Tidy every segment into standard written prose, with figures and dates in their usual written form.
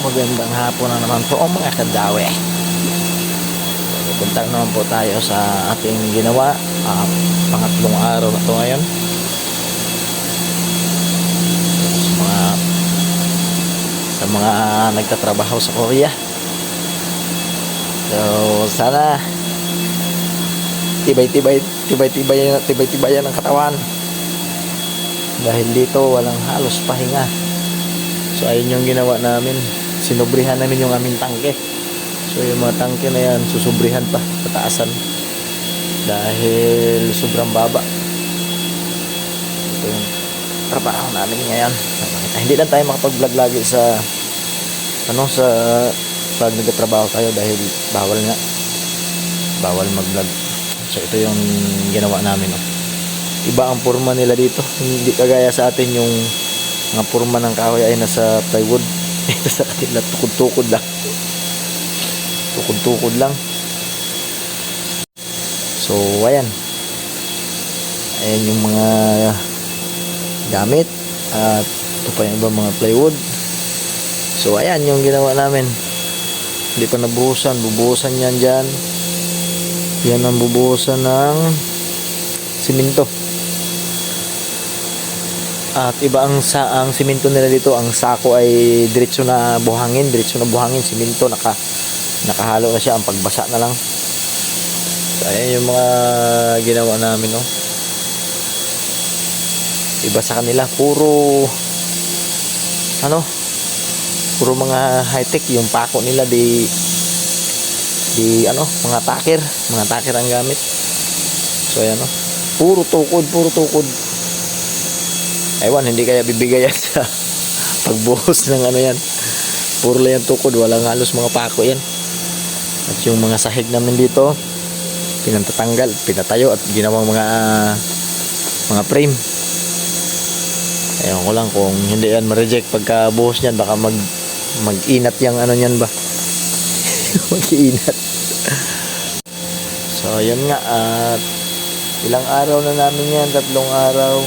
Magandang hapon na naman po mga kadawe. Pupunta naman po tayo sa ating ginawa. Pangatlong araw na to ngayon. Sa mga nagtatrabaho sa Korea. So sana tibay-tibayan ang katawan. Dahil dito walang halos pahinga. So ayun yung ginawa namin. Sinubrihan namin yung aming tangke. So yung mga tangke na yan susubrihan pa, pataasan dahil sobrang baba. Ito yung trabaho namin ngayon. Hindi lang tayo makapag-vlog lagi sa pag nagtatrabaho tayo dahil bawal mag-vlog. So ito yung ginawa namin, no? Iba ang forma nila dito, hindi kagaya sa atin yung mga forma ng kahoy ay nasa plywood. Ito sa kanila tukod-tukod lang. So ayan yung mga gamit at ito pa yung ibang mga plywood. So ayan yung ginawa namin. Hindi pa bubuhusan yan dyan. Yan ang bubuhusan ng simento. At iba ang simento nila dito. Ang sako ay diretso na buhangin, simento, nakahalo na siya, ang pagbasa na lang. So ayan yung mga ginawa namin, no? Iba sa kanila, puro mga high-tech. Yung pako nila mga takir ang gamit. So ayan, no? Puro tukod. Ewan, hindi kaya bibigayan sa pagbuhos ng yan. Puro lang yan tukod, walang halos mga pako yan. At yung mga sahig namin dito, pinatayo at ginawang mga frame. Ewan ko lang kung hindi yan ma-reject pagka buhos niyan, baka mag-inat yung niyan ba. Mag-inat. So yun nga, at ilang araw na namin yan, 3 araw.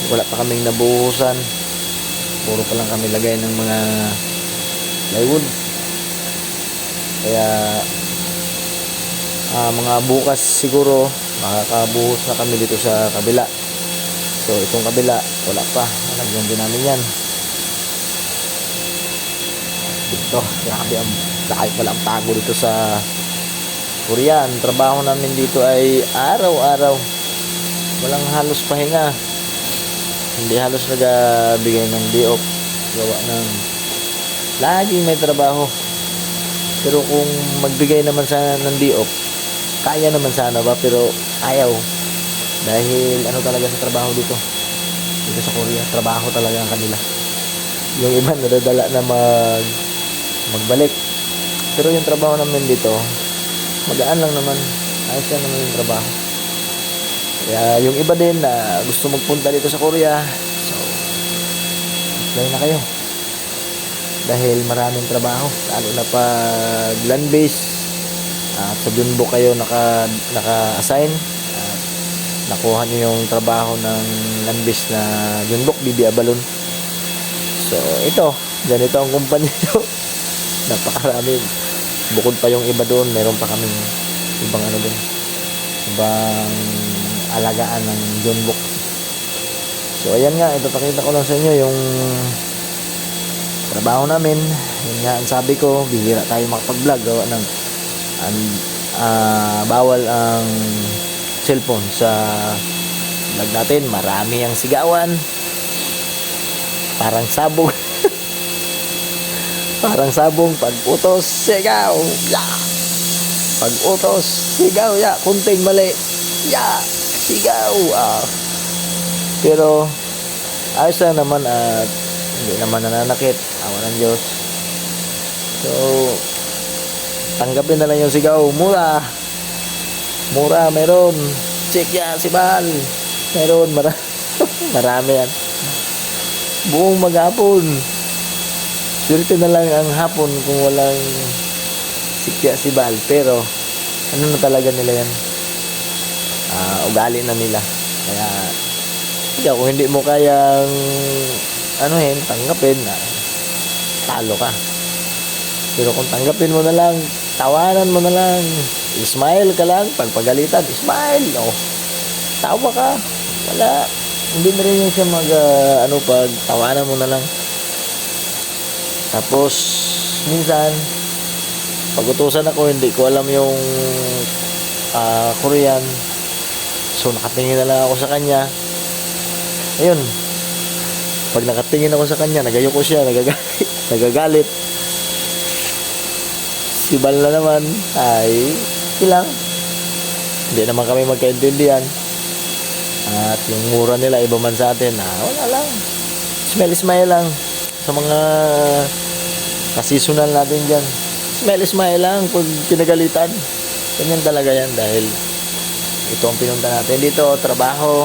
Wala pa kaming nabuhusan, puro pa lang kami lagay ng mga plywood. Kaya mga bukas siguro makakabuhos na kami dito sa kabila. So itong kabila wala pa, nalagyan din namin yan dito. Grabe ang laki pala ang tago dito sa Korea. Ang trabaho namin dito ay araw-araw, walang halos pahinga. Hindi halos nagabigay ng day off. Gawa ng laging may trabaho. Pero kung magbigay naman sana ng day off, kaya naman sana ba, pero ayaw. Dahil talaga sa trabaho dito sa Korea, trabaho talaga ang kanila. Yung iba nadadala na magbalik. Pero yung trabaho namin dito, magaan lang naman. Ayos lang naman yung trabaho. Kaya yung iba din na gusto magpunta dito sa Korea, so apply na kayo. Dahil maraming trabaho, lalo na pag land base at sa Jeonbuk kayo naka-assign at nakuha nyo yung trabaho ng land base na Jeonbuk, BB Abalon. So ito, ganito ang kumpanya nyo. Napakarami. Bukod pa yung iba doon, meron pa kaming ibang ibang alagaan ng Jeonbuk. So ayan nga, ipapakita ko lang sa inyo yung trabaho namin. Yun nga ang sabi ko, bihira tayo makapag-vlog gawa ng bawal ang cellphone sa vlog natin. Marami ang sigawan, parang sabong. Parang sabong, pag utos sigaw ya, pag utos sigaw ya, kunting mali ya, sigaw. Pero ayos lang naman at hindi naman nananakit, awa ng Diyos. So tanggapin na lang yung sigaw. Mura meron. Check ya si Bal, meron marami yan. Buong maghapon, swerte na lang ang hapon kung walang sikya si Bal. Pero na talaga nila yan, ugali na nila. Kaya kung hindi mo kayang tanggapin, talo ka. Pero kung tanggapin mo na lang, tawanan mo na lang, smile ka lang, pagpagalitan, smile, oh. Tawa ka, wala. Hindi na rin yung siya pag tawanan mo na lang. Tapos, minsan, pag utusan ako, hindi ko alam yung Korean. So, nakatingin na lang ako sa kanya. Ayun. Pag nakatingin ako sa kanya, nagayoko siya, nagagalit. Si Bal na naman, ay, ilang. Hindi naman kami magkaintindihan. At yung mura nila, iba man sa atin, wala lang. Smile lang. Sa mga kasisonal natin dyan. Smile lang pag pinagalitan. Ganyan talaga yan dahil ito ang pinunta natin dito, trabaho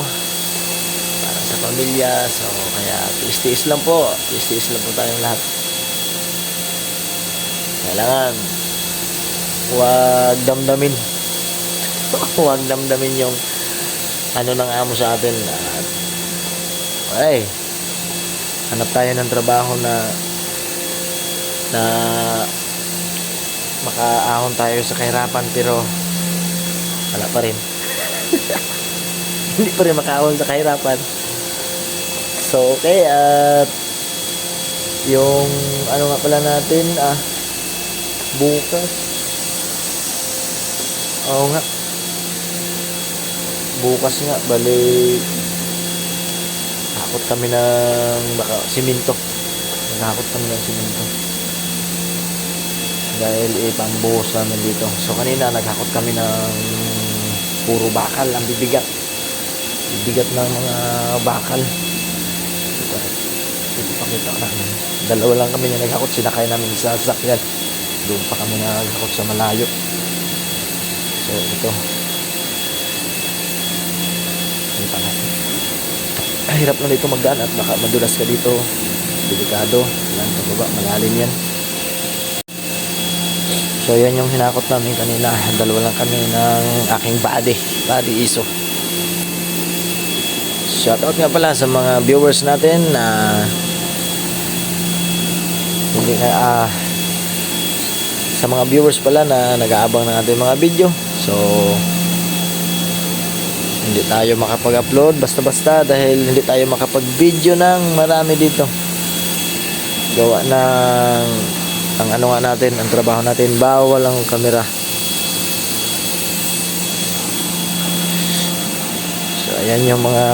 para sa pamilya. So kaya tiis-tiis lang po tayong lahat. Kailangan huwag damdamin huwag damdamin yung ano ng amo sa atin. At okay, hanap tayo ng trabaho na makaahon tayo sa kahirapan, pero wala pa rin. Hindi pa rin makaahon sa kahirapan. So okay, at yung ano nga pala natin, bukas, nga bukas nga, bali hakot kami ng simento. Naghakot kami ng simento dahil pambuhos namin dito. So kanina naghakot kami ng puro bakal. Ang bibigat ng mga bakal. Ito pakita ko namin. Dalawa lang kami na naghakot. Sinakay namin sa sasakyan. Doon pa kami naghakot sa malayo. So ito, kita natin. Hirap na dito magdaan at baka madulas ka dito. Delikado. Yan, pababa, malalim yan. So yan yung hinakot namin kanina. Dalawa lang kami ng aking body iso. Shoutout nga pala sa mga viewers natin na sa mga viewers pala na nag-aabang ng ating mga video. So hindi tayo makapag-upload basta-basta dahil hindi tayo makapag-video ng marami dito. Gawa ng ang ano nga natin, ang trabaho natin, bawal ang kamera. So ayan yung mga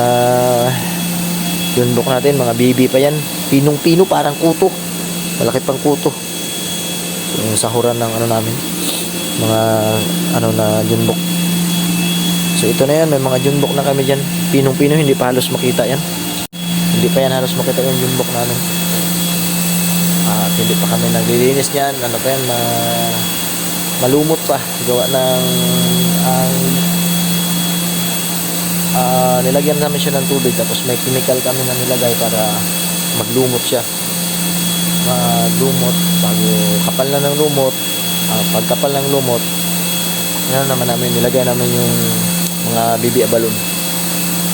junbok natin, mga bibi pa yan, pinong-pino, parang kuto, malaki pang kuto. So, yung sahuran ng ano namin, mga ano na junbok. So ito na yan, may mga junbok na kami dyan, pinong-pino, hindi pa halos makita yan, hindi pa yan halos makita yung junbok namin. At hindi pa kami naglilinis niyan. Ano pa yan, malumot pa. Gawa ng nilagyan namin siya ng tubig. Tapos may chemical kami na nilagay para maglumot siya. Maglumot. Bago kapal na ng lumot, pagkapal ng lumot, yan naman namin, nilagay namin yung mga bibi abalon.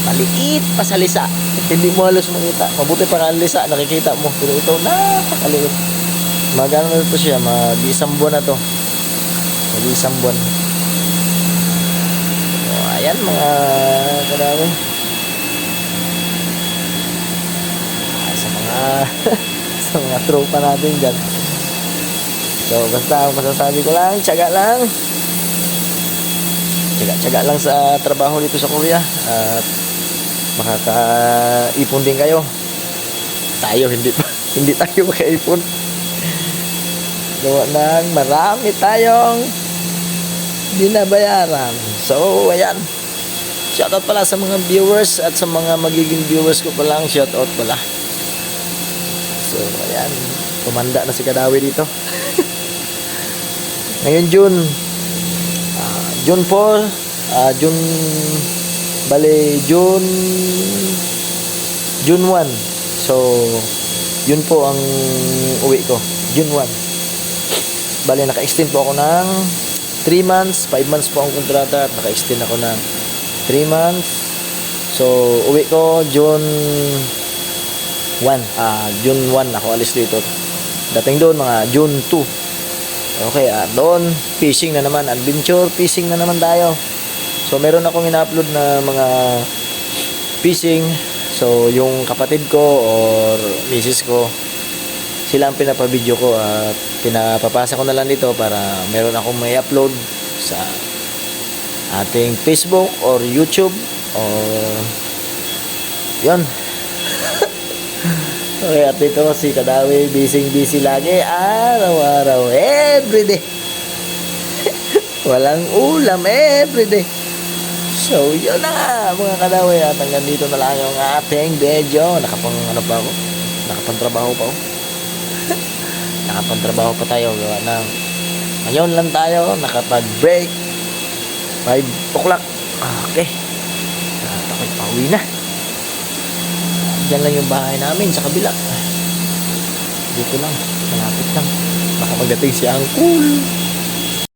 Maliit pa sa lisa. Hindi mo halos makita. Mabuti pa ang lisa, nakikita mo. Pero ito, napakaliit. Magano na ito siya, mag-isang buwan na to. Mag-isang buwan. So, ayan mga kadami. Sa mga tropa natin dyan. So basta ang masasabi ko lang, tiyaga lang. Tiyaga lang sa trabaho dito sa Korea. At makakaipon din kayo. Tayo hindi tayo makaipon. Gawa ng marami tayong binabayaran. So ayan, shoutout pala sa mga viewers at sa mga magiging viewers ko pa lang, shoutout pala. So ayan, tumanda na si Kadawi dito. Ngayon June 4, June 1. So yun po ang uwi ko, June 1. Bale naka-extend po ako ng 3 months, 5 months po ang kontrata at naka-extend ako ng 3 months. So uwi ko June 1 ako alis dito. Dating doon mga June 2. Okay, doon fishing na naman, adventure fishing na naman tayo. So meron akong ina-upload na mga fishing. So yung kapatid ko or misis ko, sila ang pinapa-video ko at pinapapasa ko na lang dito para meron akong may upload sa ating Facebook or YouTube or yon. Okay, at ito si Kadawi, busy lagi, araw-araw, everyday. Walang ulam, everyday. So, yun na nga, mga Kadawi, at hanggang dito na lang yung ating video. Nakapang-trabaho pa ako. Nakapang-trabaho pa tayo, gawa ng ngayon lang tayo, nakapag-break. 5 o'clock. Okay. Takot pa uwi na. Diyan lang yung bahay namin sa kabila. Dito lang, malapit lang. Baka magdating si Uncle.